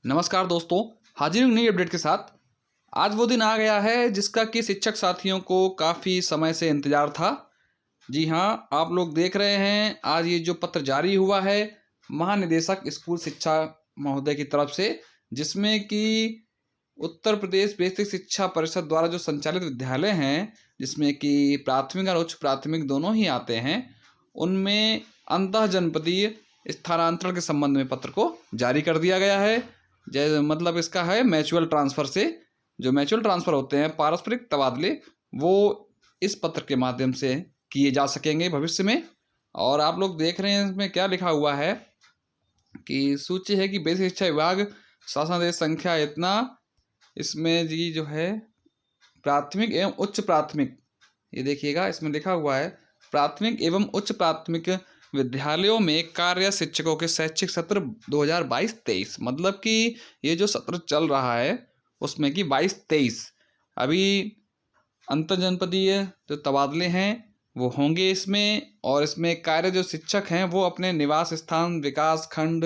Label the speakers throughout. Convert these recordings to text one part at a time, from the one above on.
Speaker 1: नमस्कार दोस्तों, हाजिर हूँ नई अपडेट के साथ। आज वो दिन आ गया है जिसका कि शिक्षक साथियों को काफ़ी समय से इंतज़ार था। जी हाँ, आप लोग देख रहे हैं आज ये जो पत्र जारी हुआ है महानिदेशक स्कूल शिक्षा महोदय की तरफ से, जिसमें कि उत्तर प्रदेश बेसिक शिक्षा परिषद द्वारा जो संचालित विद्यालय हैं, जिसमें कि प्राथमिक और उच्च प्राथमिक दोनों ही आते हैं, उनमें अंतः जनपदीय स्थानांतरण के संबंध में पत्र को जारी कर दिया गया है। जै मतलब इसका है म्यूचुअल ट्रांसफ़र से जो म्यूचुअल ट्रांसफ़र होते हैं, पारस्परिक तबादले, वो इस पत्र के माध्यम से किए जा सकेंगे भविष्य में। और आप लोग देख रहे हैं इसमें क्या लिखा हुआ है कि सूची है कि बेसिक शिक्षा विभाग शासनादेश संख्या इतना, इसमें जी जो है प्राथमिक एवं उच्च प्राथमिक, ये देखिएगा इसमें लिखा हुआ है प्राथमिक एवं उच्च प्राथमिक विद्यालयों में कार्य शिक्षकों के शैक्षिक सत्र 2022-23, मतलब कि ये जो सत्र चल रहा है उसमें कि 22-23 अभी अंतर्जनपदीय जो तबादले हैं वो होंगे इसमें। और इसमें कार्य जो शिक्षक हैं वो अपने निवास स्थान, विकास खंड,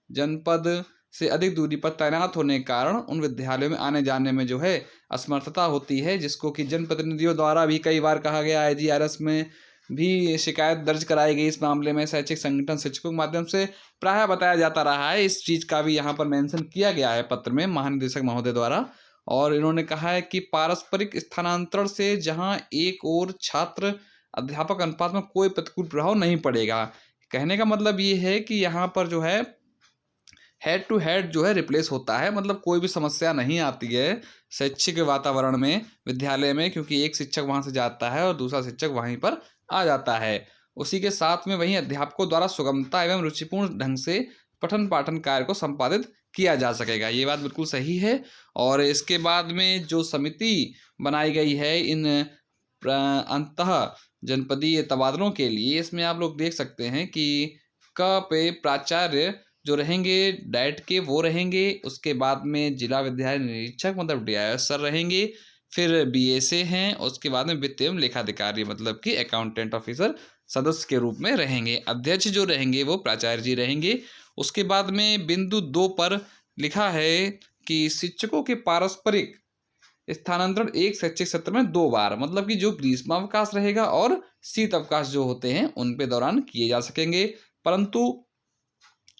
Speaker 1: जनपद से अधिक दूरी पर तैनात होने के कारण उन विद्यालयों में आने जाने में जो है असमर्थता होती है, जिसको कि जनप्रतिनिधियों द्वारा भी कई बार कहा गया है। जीआरएस में भी शिकायत दर्ज कराई गई इस मामले में शैक्षिक संगठन शिक्षकों के माध्यम से प्रायः बताया जाता रहा है। इस चीज़ का भी यहाँ पर मेंशन किया गया है पत्र में महानिदेशक महोदय द्वारा। और इन्होंने कहा है कि पारस्परिक स्थानांतरण से जहाँ एक और छात्र अध्यापक अनुपात में कोई प्रतिकूल प्रभाव नहीं पड़ेगा। कहने का मतलब ये है कि यहाँ पर जो है हेड टू हेड जो है रिप्लेस होता है, मतलब कोई भी समस्या नहीं आती है शैक्षिक वातावरण में विद्यालय में, क्योंकि एक शिक्षक वहाँ से जाता है और दूसरा शिक्षक वहीं पर आ जाता है। उसी के साथ में वहीं अध्यापकों द्वारा सुगमता एवं रुचिपूर्ण ढंग से पठन पाठन कार्य को संपादित किया जा सकेगा। ये बात बिल्कुल सही है। और इसके बाद में जो समिति बनाई गई है इन अंतः जनपदीय तबादलों के लिए, इसमें आप लोग देख सकते हैं कि क पे प्राचार्य जो रहेंगे डाइट के वो रहेंगे, उसके बाद में जिला विद्यालय निरीक्षक मतलब डीआईएस सर रहेंगे, फिर बीएसए हैं, उसके बाद में वित्त एवं लेखाधिकारी मतलब कि अकाउंटेंट ऑफिसर सदस्य के रूप में रहेंगे। अध्यक्ष जो रहेंगे वो प्राचार्य जी रहेंगे। उसके बाद में बिंदु 2 पर लिखा है कि शिक्षकों के पारस्परिक स्थानांतरण एक शैक्षिक सत्र में 2 बार, मतलब कि जो ग्रीष्मावकाश रहेगा और शीत अवकाश जो होते हैं उन पे दौरान किए जा सकेंगे। परंतु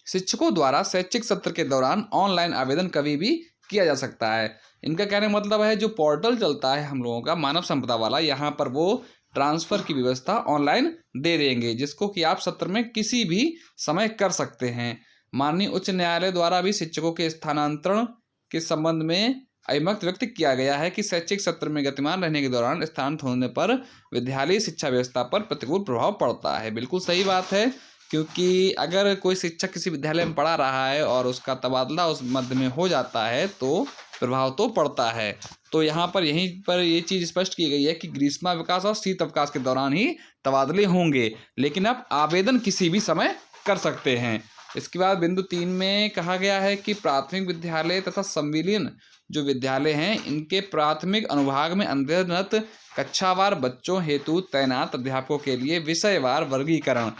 Speaker 1: शिक्षकों द्वारा शैक्षिक सत्र के दौरान ऑनलाइन आवेदन कभी भी किया जा सकता है। इनका कहने का मतलब है जो पोर्टल चलता है हम लोगों का मानव संपदा वाला, यहाँ पर वो ट्रांसफ़र की व्यवस्था ऑनलाइन दे देंगे, जिसको कि आप सत्र में किसी भी समय कर सकते हैं। माननीय उच्च न्यायालय द्वारा भी शिक्षकों के स्थानांतरण के संबंध में अभिमत व्यक्त किया गया है कि शैक्षिक सत्र में गतिमान रहने के दौरान स्थानांतरित होने पर विद्यालयी शिक्षा व्यवस्था पर प्रतिकूल प्रभाव पड़ता है। बिल्कुल सही बात है, क्योंकि अगर कोई शिक्षक किसी विद्यालय में पढ़ा रहा है और उसका तबादला उस मध्य में हो जाता है तो प्रभाव तो पड़ता है। तो यहाँ पर यहीं पर ये चीज़ स्पष्ट की गई है कि ग्रीष्मावकाश और शीत अवकाश के दौरान ही तबादले होंगे, लेकिन आप आवेदन किसी भी समय कर सकते हैं। इसके बाद बिंदु 3 में कहा गया है कि प्राथमिक विद्यालय तथा संविलियन जो विद्यालय हैं इनके प्राथमिक अनुभाग में अध्ययनरत कक्षावार बच्चों हेतु तैनात अध्यापकों के लिए विषयवार वर्गीकरण,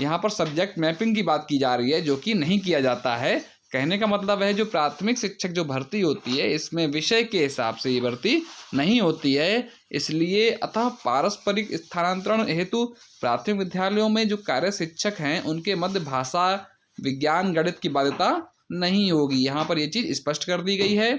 Speaker 1: यहाँ पर सब्जेक्ट मैपिंग की बात की जा रही है, जो कि नहीं किया जाता है। कहने का मतलब है जो प्राथमिक शिक्षक जो भर्ती होती है इसमें विषय के हिसाब से ये भर्ती नहीं होती है। इसलिए अतः पारस्परिक स्थानांतरण हेतु प्राथमिक विद्यालयों में जो कार्य शिक्षक हैं उनके मध्य भाषा, विज्ञान, गणित की बाध्यता नहीं होगी। यहाँ पर ये चीज़ स्पष्ट कर दी गई है।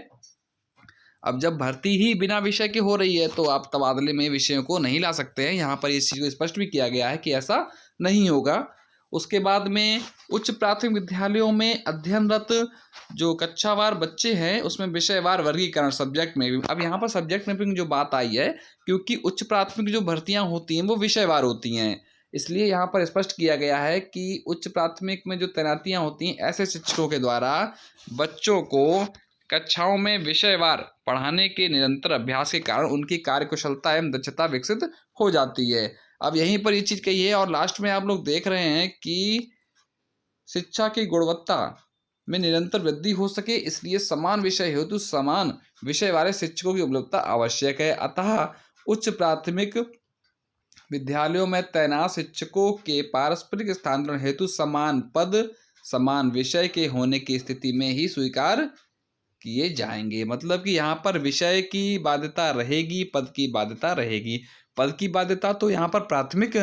Speaker 1: अब जब भर्ती ही बिना विषय की हो रही है तो आप तबादले में विषयों को नहीं ला सकते हैं। यहाँ पर इस चीज़ को स्पष्ट भी किया गया है कि ऐसा नहीं होगा। उसके बाद में उच्च प्राथमिक विद्यालयों में अध्ययनरत जो कक्षावार बच्चे हैं उसमें विषयवार वर्गीकरण सब्जेक्ट में भी, अब यहाँ पर सब्जेक्ट मैपिंग जो बात आई है क्योंकि उच्च प्राथमिक जो भर्तियाँ होती हैं वो विषयवार होती हैं, इसलिए यहाँ पर स्पष्ट किया गया है कि उच्च प्राथमिक में जो तैनातियाँ होती हैं ऐसे शिक्षकों के द्वारा बच्चों को कक्षाओं में विषयवार पढ़ाने के निरंतर अभ्यास के कारण उनकी कार्यकुशलता एवं दक्षता विकसित हो जाती है। अब यहीं पर ये चीज़ कही है। और लास्ट में आप लोग देख रहे हैं कि शिक्षा की गुणवत्ता में निरंतर वृद्धि हो सके, इसलिए समान विषय हेतु समान विषय वाले शिक्षकों की उपलब्धता आवश्यक है। अतः उच्च प्राथमिक विद्यालयों में तैनात शिक्षकों के पारस्परिक स्थानांतरण हेतु समान पद, समान विषय के होने की स्थिति में ही स्वीकार किए जाएंगे। मतलब कि यहाँ पर विषय की बाध्यता रहेगी, पद की बाध्यता रहेगी। पद की बाध्यता तो यहाँ पर प्राथमिक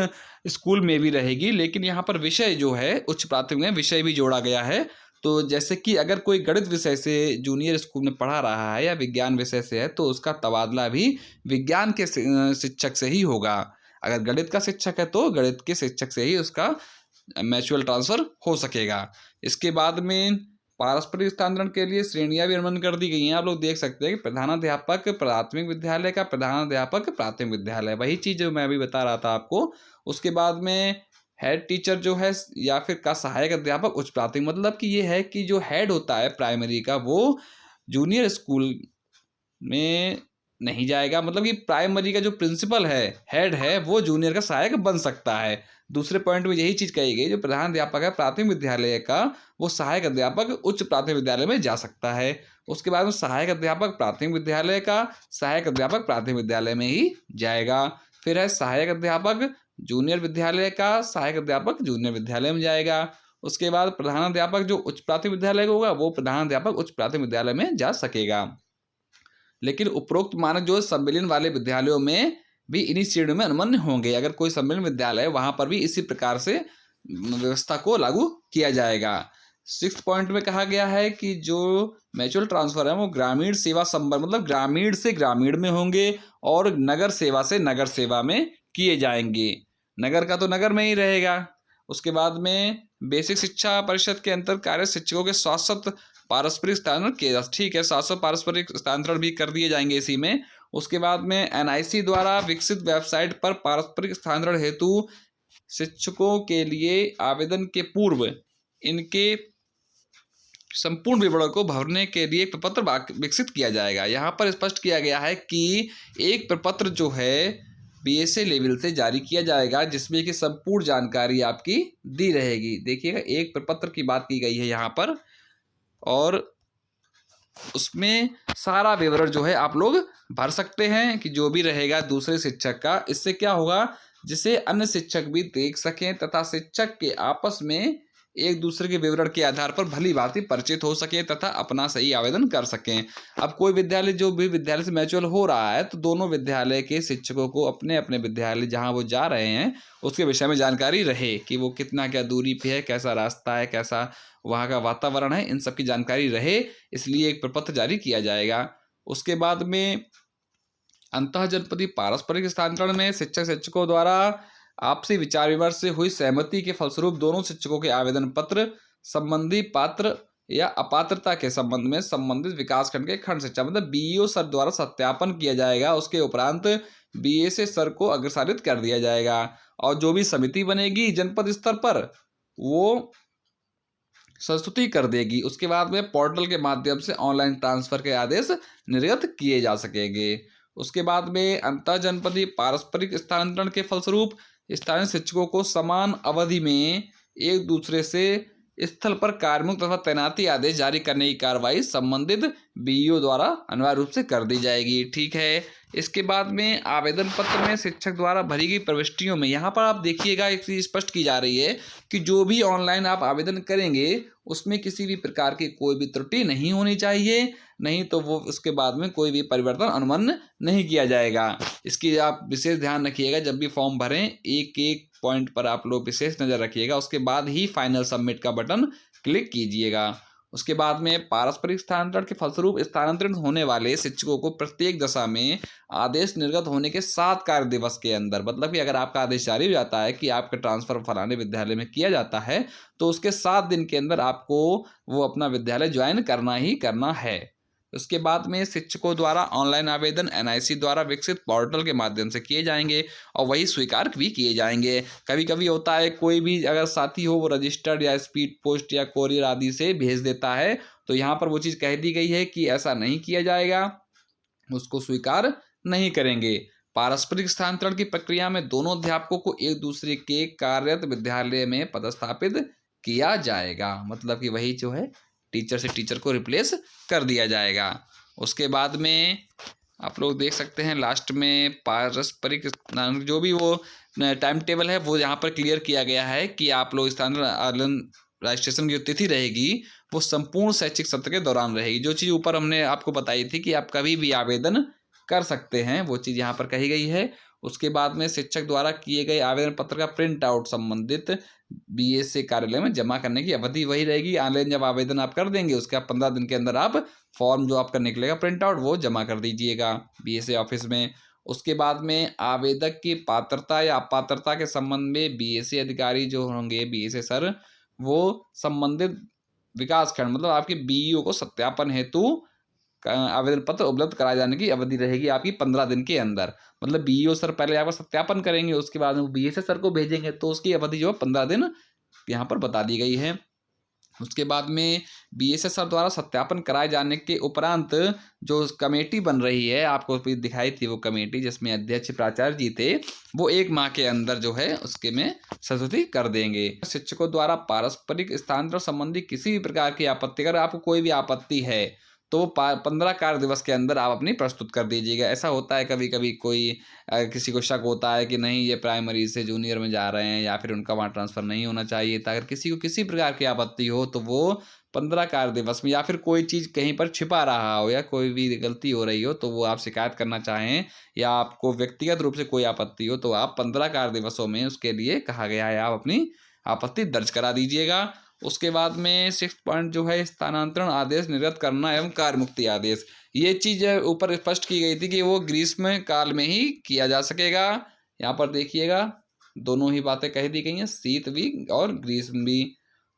Speaker 1: स्कूल में भी रहेगी, लेकिन यहाँ पर विषय जो है उच्च प्राथमिक में विषय भी जोड़ा गया है। तो जैसे कि अगर कोई गणित विषय से जूनियर स्कूल में पढ़ा रहा है या विज्ञान विषय से है, तो उसका तबादला भी विज्ञान के शिक्षक से ही होगा। अगर गणित का शिक्षक है तो गणित के शिक्षक से ही उसका म्यूचुअल ट्रांसफर हो सकेगा। इसके बाद में पारस्परिक स्थानांतरण के लिए श्रेणियां भी अनुबंध कर दी गई हैं। आप लोग देख सकते हैं कि प्रधानाध्यापक प्राथमिक विद्यालय का, प्रधानाध्यापक प्राथमिक विद्यालय, वही चीज़ जो मैं अभी बता रहा था आपको। उसके बाद में हेड टीचर जो है या फिर का सहायक अध्यापक उच्च प्राथमिक, मतलब कि ये है कि जो हेड होता है प्राइमरी का वो जूनियर स्कूल में नहीं जाएगा। मतलब कि प्राइमरी का जो प्रिंसिपल है, हेड है, वो जूनियर का सहायक बन सकता है। दूसरे पॉइंट में यही चीज़ कही गई, जो प्रधान अध्यापक है प्राथमिक विद्यालय का, वो सहायक अध्यापक उच्च प्राथमिक विद्यालय में जा सकता है। उसके बाद में सहायक अध्यापक प्राथमिक विद्यालय का सहायक अध्यापक प्राथमिक विद्यालय में ही जाएगा। फिर है सहायक अध्यापक जूनियर विद्यालय का सहायक अध्यापक जूनियर विद्यालय में जाएगा। उसके बाद प्रधानाध्यापक जो उच्च प्राथमिक विद्यालय का होगा वो प्रधानाध्यापक उच्च प्राथमिक विद्यालय में जा सकेगा। लेकिन उपरोक्त मानक जो सम्मिलन वाले विद्यालयों में भी इन्हीं श्रेणियों में अनुमन्य होंगे। अगर कोई सम्मिलन विद्यालय है वहां पर भी इसी प्रकार से व्यवस्था को लागू किया जाएगा। 6 पॉइंट में कहा गया है कि जो म्यूचुअल ट्रांसफर है वो ग्रामीण सेवा संबंध, मतलब ग्रामीण से ग्रामीण में होंगे और नगर सेवा से नगर सेवा में किए जाएंगे। नगर का तो नगर में ही रहेगा। उसके बाद में बेसिक शिक्षा परिषद के अंतर्गत कार्य शिक्षकों के शाश्वत पारस्परिक स्थानांतरण किए जा, ठीक है, 700 पारस्परिक स्थानांतरण भी कर दिए जाएंगे इसी में। उसके बाद में एनआईसी द्वारा विकसित वेबसाइट पर पारस्परिक स्थानांतरण हेतु शिक्षकों के लिए आवेदन के पूर्व इनके संपूर्ण विवरण को भरने के लिए एक प्रपत्र विकसित किया जाएगा। यहाँ पर स्पष्ट किया गया है कि एक प्रपत्र जो है बीएसए लेवल से जारी किया जाएगा जिसमें कि संपूर्ण जानकारी आपकी दी रहेगी। देखिएगा, एक प्रपत्र की बात की गई है यहाँ पर और उसमें सारा विवरण जो है आप लोग भर सकते हैं कि जो भी रहेगा दूसरे शिक्षक का। इससे क्या होगा, जिसे अन्य शिक्षक भी देख सकें तथा शिक्षक के आपस में एक दूसरे के विवरण के आधार पर भली भांति परिचित हो सके तथा अपना सही आवेदन कर सकें। अब कोई विद्यालय जो भी विद्यालय से म्यूचुअल हो रहा है तो दोनों विद्यालय के शिक्षकों को अपने अपने विद्यालय जहां वो जा रहे हैं उसके विषय में जानकारी रहे कि वो कितना क्या दूरी पे है, कैसा रास्ता है, कैसा वहाँ का वातावरण है, इन सब की जानकारी रहे, इसलिए एक प्रपत्र जारी किया जाएगा। उसके बाद में अंतः जनपदीय पारस्परिक स्थानांतरण में शिक्षक शिक्षकों द्वारा आपसी विचार विमर्श से हुई सहमति के फलस्वरूप दोनों शिक्षकों के आवेदन पत्र संबंधी पात्र या अपात्रता के संबंध में संबंधित विकासखंड के खंड शिक्षा मतलब बीईओ सर द्वारा सत्यापन किया जाएगा। उसके उपरांत बीएसए सर को अग्रसारित कर दिया जाएगा और जो भी समिति बनेगी जनपद स्तर पर वो संस्तुति कर देगी। उसके बाद में पोर्टल के माध्यम से ऑनलाइन ट्रांसफर के आदेश निर्गत किए जा सकेंगे। उसके बाद में अंतर जनपदीय पारस्परिक स्थानांतरण के फलस्वरूप स्थानीय शिक्षकों को समान अवधि में एक दूसरे से स्थल पर कार्यान्वयन तथा तैनाती आदेश जारी करने की कार्रवाई संबंधित बीईओ द्वारा अनिवार्य रूप से कर दी जाएगी। ठीक है, इसके बाद में आवेदन पत्र में शिक्षक द्वारा भरी गई प्रविष्टियों में यहाँ पर आप देखिएगा एक चीज स्पष्ट की जा रही है कि जो भी ऑनलाइन आप आवेदन करेंगे उसमें किसी भी प्रकार की कोई भी त्रुटि नहीं होनी चाहिए, नहीं तो वो उसके बाद में कोई भी परिवर्तन अनुमन्य नहीं किया जाएगा। इसकी आप विशेष ध्यान रखिएगा, जब भी फॉर्म भरें एक एक पॉइंट पर आप लोग विशेष नज़र रखिएगा, उसके बाद ही फाइनल सबमिट का बटन क्लिक कीजिएगा। उसके बाद में पारस्परिक स्थानांतरण के फलस्वरूप स्थानांतरित होने वाले शिक्षकों को प्रत्येक दशा में आदेश निर्गत होने के 7 कार्य दिवस के अंदर, मतलब कि अगर आपका आदेश जारी हो जाता है कि आपका ट्रांसफर फलाने विद्यालय में किया जाता है तो उसके 7 दिन के अंदर आपको वो अपना विद्यालय ज्वाइन करना ही करना है। उसके बाद में शिक्षकों द्वारा ऑनलाइन आवेदन एनआईसी द्वारा विकसित पोर्टल के माध्यम से किए जाएंगे और वही स्वीकार भी किए जाएंगे। कभी कभी होता है कोई भी अगर साथी हो वो रजिस्टर्ड या स्पीड पोस्ट या कोरियर आदि से भेज देता है, तो यहाँ पर वो चीज़ कह दी गई है कि ऐसा नहीं किया जाएगा, उसको स्वीकार नहीं करेंगे। पारस्परिक स्थानांतरण की प्रक्रिया में दोनों अध्यापकों को एक दूसरे के कार्यरत विद्यालय में पदस्थापित किया जाएगा, मतलब कि वही जो है टीचर से टीचर को रिप्लेस कर दिया जाएगा। उसके बाद में आप लोग देख सकते हैं लास्ट में पारस्परिक जो भी वो टाइम टेबल है वो यहाँ पर क्लियर किया गया है कि आप लोग स्थानांतरण रजिस्ट्रेशन की जो तिथि रहेगी वो संपूर्ण शैक्षिक सत्र के दौरान रहेगी। जो चीज़ ऊपर हमने आपको बताई थी कि आप कभी भी आवेदन कर सकते हैं, वो चीज़ यहाँ पर कही गई है। उसके बाद में शिक्षक द्वारा किए गए आवेदन पत्र का प्रिंट आउट संबंधित बीएसए कार्यालय में जमा करने की अवधि वही रहेगी। ऑनलाइन जब आवेदन आप कर देंगे उसके आप 15 दिन के अंदर आप फॉर्म जो आपका निकलेगा प्रिंट आउट वो जमा कर दीजिएगा बीएसए ऑफिस में। उसके बाद में आवेदक की पात्रता या अपात्रता के संबंध में बीएसए अधिकारी जो होंगे, बीएसए सर, वो संबंधित विकास खंड मतलब आपके बीईओ को सत्यापन हेतु आवेदन पत्र उपलब्ध कराए जाने की अवधि रहेगी आपकी 15 दिन के अंदर। मतलब बीईओ सर पहले आपका सत्यापन करेंगे, उसके बाद में बीएसए सर को भेजेंगे, तो उसकी अवधि जो है 15 दिन यहाँ पर बता दी गई है। उसके बाद में बीएसए सर द्वारा सत्यापन कराए जाने के उपरांत जो कमेटी बन रही है, आपको भी दिखाई थी वो कमेटी जिसमें अध्यक्ष प्राचार्य जी थे, वो 1 माह के अंदर जो है उसके में संस्तुति कर देंगे। शिक्षकों द्वारा पारस्परिक स्थानांतरण संबंधी किसी भी प्रकार की आपत्ति, अगर आपको कोई भी आपत्ति है तो 15 कार्य दिवस के अंदर आप अपनी प्रस्तुत कर दीजिएगा। ऐसा होता है कभी कभी कोई किसी को शक होता है कि नहीं ये प्राइमरी से जूनियर में जा रहे हैं या फिर उनका वहाँ ट्रांसफ़र नहीं होना चाहिए था। अगर किसी को किसी प्रकार की आपत्ति हो तो वो 15 कार्य दिवस में, या फिर कोई चीज़ कहीं पर छिपा रहा हो या कोई भी गलती हो रही हो तो वो आप शिकायत करना चाहें या आपको व्यक्तिगत रूप से कोई आपत्ति हो तो आप 15 कार्य दिवसों में उसके लिए कहा गया है आप अपनी आपत्ति दर्ज करा दीजिएगा। उसके बाद में 6 पॉइंट जो है स्थानांतरण आदेश निर्गत करना एवं कार्य मुक्ति आदेश, ये चीज़ ऊपर स्पष्ट की गई थी कि वो ग्रीष्म काल में ही किया जा सकेगा। यहाँ पर देखिएगा दोनों ही बातें कह दी गई हैं, शीत भी और ग्रीष्म भी,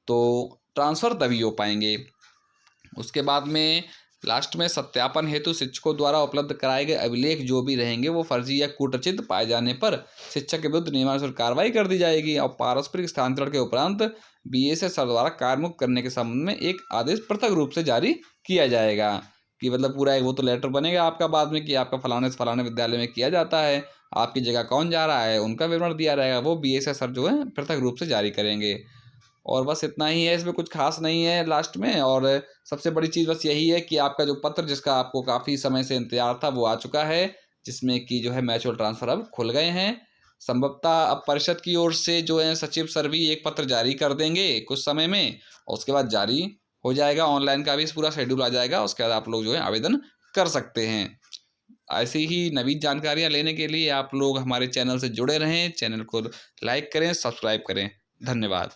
Speaker 1: तो ट्रांसफ़र तभी हो पाएंगे। उसके बाद में लास्ट में सत्यापन हेतु शिक्षकों द्वारा उपलब्ध कराए गए अभिलेख जो भी रहेंगे वो फर्जी या कूटरचित पाए जाने पर शिक्षक के विरुद्ध नियमानुसार कार्रवाई कर दी जाएगी। और पारस्परिक स्थानांतरण के उपरांत बीएसए सर द्वारा कार्यमुक्त करने के संबंध में एक आदेश पृथक रूप से जारी किया जाएगा। कि मतलब पूरा एक वो तो लेटर बनेगा आपका बाद में कि आपका फलाने से फलाने विद्यालय में किया जाता है, आपकी जगह कौन जा रहा है उनका विवरण दिया रहेगा, वो बीएसए सर जो है पृथक रूप से जारी करेंगे। और बस इतना ही है, इसमें कुछ खास नहीं है लास्ट में। और सबसे बड़ी चीज़ बस यही है कि आपका जो पत्र जिसका आपको काफ़ी समय से इंतजार था वो आ चुका है, जिसमें कि जो है म्यूचुअल ट्रांसफ़र अब खुल गए हैं। संभवतः अब परिषद की ओर से जो है सचिव सर भी एक पत्र जारी कर देंगे कुछ समय में, और उसके बाद जारी हो जाएगा, ऑनलाइन का भी पूरा शेड्यूल आ जाएगा, उसके बाद आप लोग जो है आवेदन कर सकते हैं। ऐसी ही नवीन जानकारियाँ लेने के लिए आप लोग हमारे चैनल से जुड़े रहें, चैनल को लाइक करें, सब्सक्राइब करें। धन्यवाद।